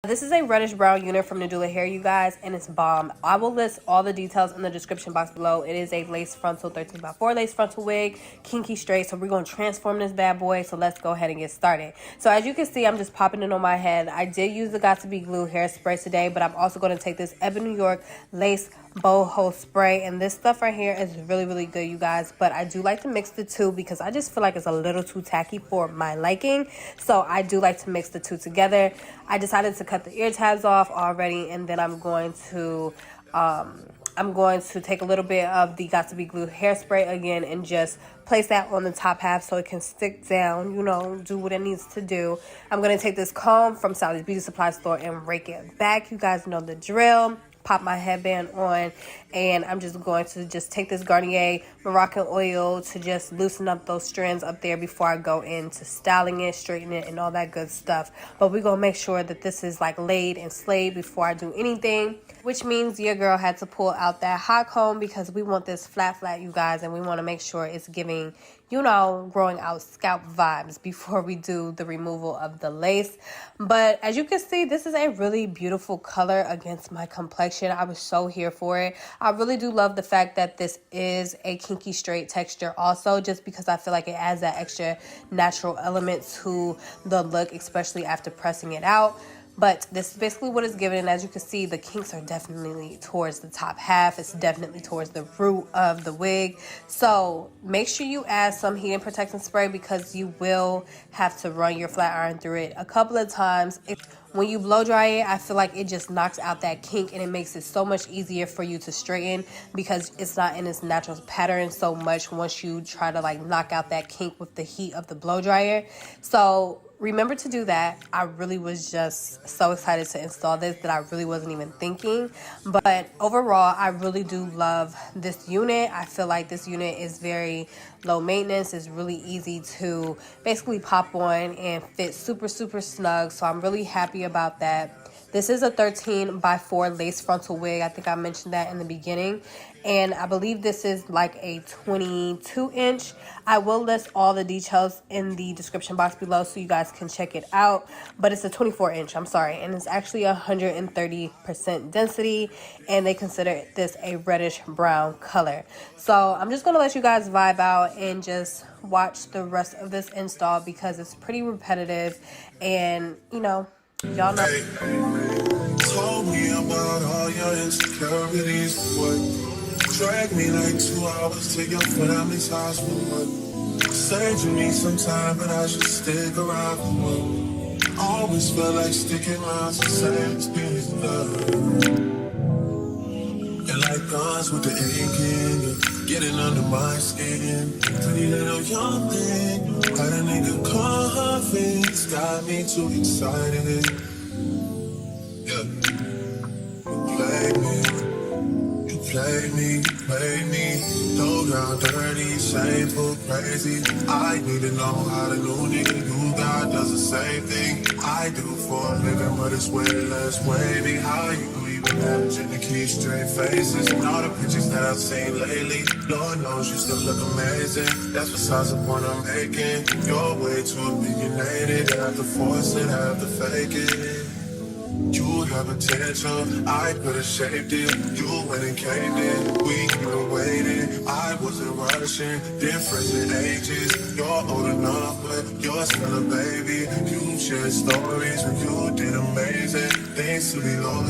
This is a reddish brown unit from Nadula Hair, you guys, and it's bomb. I will list all the details in the description box below. It is a lace frontal 13x4 lace frontal wig, kinky straight. So we're going to transform this bad boy. So let's go ahead and get started. So as you can see, I'm just popping it on my head. I did use the Got To Be Glue hairspray today, but I'm also going to take this Ebony New York lace boho spray, and this stuff right here is really good, you guys. But I do like to mix the two because I just feel like it's a little too tacky for my liking. So I do like to mix the two together. I decided to cut the ear tabs off already, and then I'm going to take a little bit of the Got To Be Glue hairspray again and just place that on the top half so it can stick down, you know, do what it needs to do. I'm going to take this comb from Sally's Beauty Supply store and rake it back. You guys know the drill. Pop my headband on, and I'm just going to take this Garnier Moroccan oil to just loosen up those strands up there before I go into styling it, straightening it, and all that good stuff. But we're gonna make sure that this is like laid and slayed before I do anything, which means your girl had to pull out that hot comb because we want this flat, you guys, and we want to make sure it's giving, you know, growing out scalp vibes before we do the removal of the lace. But as you can see, this is a really beautiful color against my complexion. I was so here for it. I really do love the fact that this is a kinky straight texture also, just because I feel like it adds that extra natural element to the look, especially after pressing it out. But this is basically what it's giving, and as you can see, the kinks are definitely towards the top half. It's definitely towards the root of the wig. So make sure you add some heat and protection spray because you will have to run your flat iron through it a couple of times. When you blow dry it, I feel like it just knocks out that kink, and it makes it so much easier for you to straighten because it's not in its natural pattern so much once you try to like knock out that kink with the heat of the blow dryer. So remember to do that. I really was just so excited to install this that I really wasn't even thinking. But overall, I really do love this unit. I feel like this unit is very low maintenance. It's really easy to basically pop on and fit super snug. So I'm really happy about that. This is a 13x4 lace frontal wig. I think I mentioned that in the beginning. And I believe this is like a 22-inch. I will list all the details in the description box below so you guys can check it out. But it's a 24-inch, I'm sorry. And it's actually 130% density. And they consider this a reddish brown color. So I'm just going to let you guys vibe out and just watch the rest of this install because it's pretty repetitive. And, you know, y'all know. Told me about all your insecurities. What dragged me like 2 hours to your family's house. What said you need some time, but I should stick around. What always felt like sticking around to say experience love. And like guns with the aching, getting under my skin. Pretty little young thing, had a nigga confidence, got me too excited. Yeah, play me, low down, dirty, shameful, crazy. I need to know how the new nigga you got does the same thing I do for a living, but it's way less wavy. How you even managing to keep straight faces and all the pictures that I've seen lately? Lord knows you still look amazing. That's besides the point I'm making. You're way too opinionated. Have to force it, have to fake it. You have potential, I could've shaped it. You went and caved in, we could've waited. I wasn't rushing, difference in ages. You're old enough, but you're still a baby. You shared stories when you did amazing. Things to be loyal,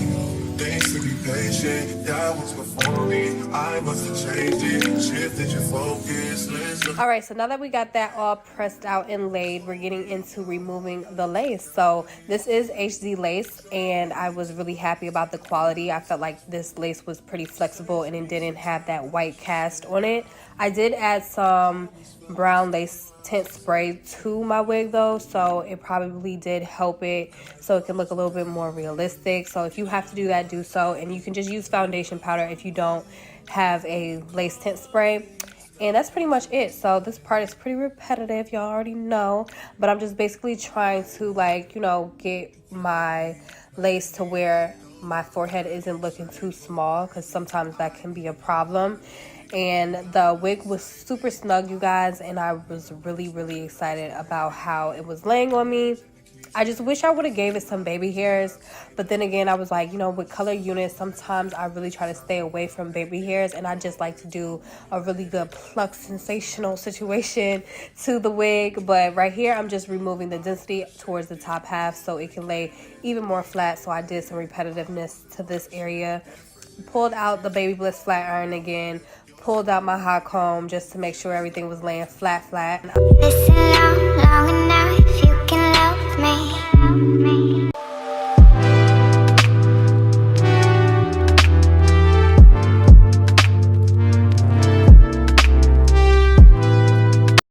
things to be patient. That was before me, I must have changed it. Shifted your focus, listen. Alright, so now that we got that all pressed out and laid, we're getting into removing the lace. So this is HD lace, and I was really happy about the quality. I felt like this lace was pretty flexible and it didn't have that white cast on it. I did add some brown lace tint spray to my wig though, so it probably did help it so it can look a little bit more realistic. So if you have to do that, do so, and you can just use foundation powder if you don't have a lace tint spray. And that's pretty much it. So this part is pretty repetitive, y'all already know, but I'm just basically trying to, like, you know, get my lace to where my forehead isn't looking too small, because sometimes that can be a problem. And the wig was super snug, you guys, and I was really excited about how it was laying on me. I just wish I would have gave it some baby hairs, but then again, I was like, you know, with color units, sometimes I really try to stay away from baby hairs, and I just like to do a really good pluck sensational situation to the wig. But right here, I'm just removing the density towards the top half so it can lay even more flat. So I did some repetitiveness to this area. Pulled out the Baby Bliss flat iron again, pulled out my hot comb just to make sure everything was laying flat. Listen long enough, you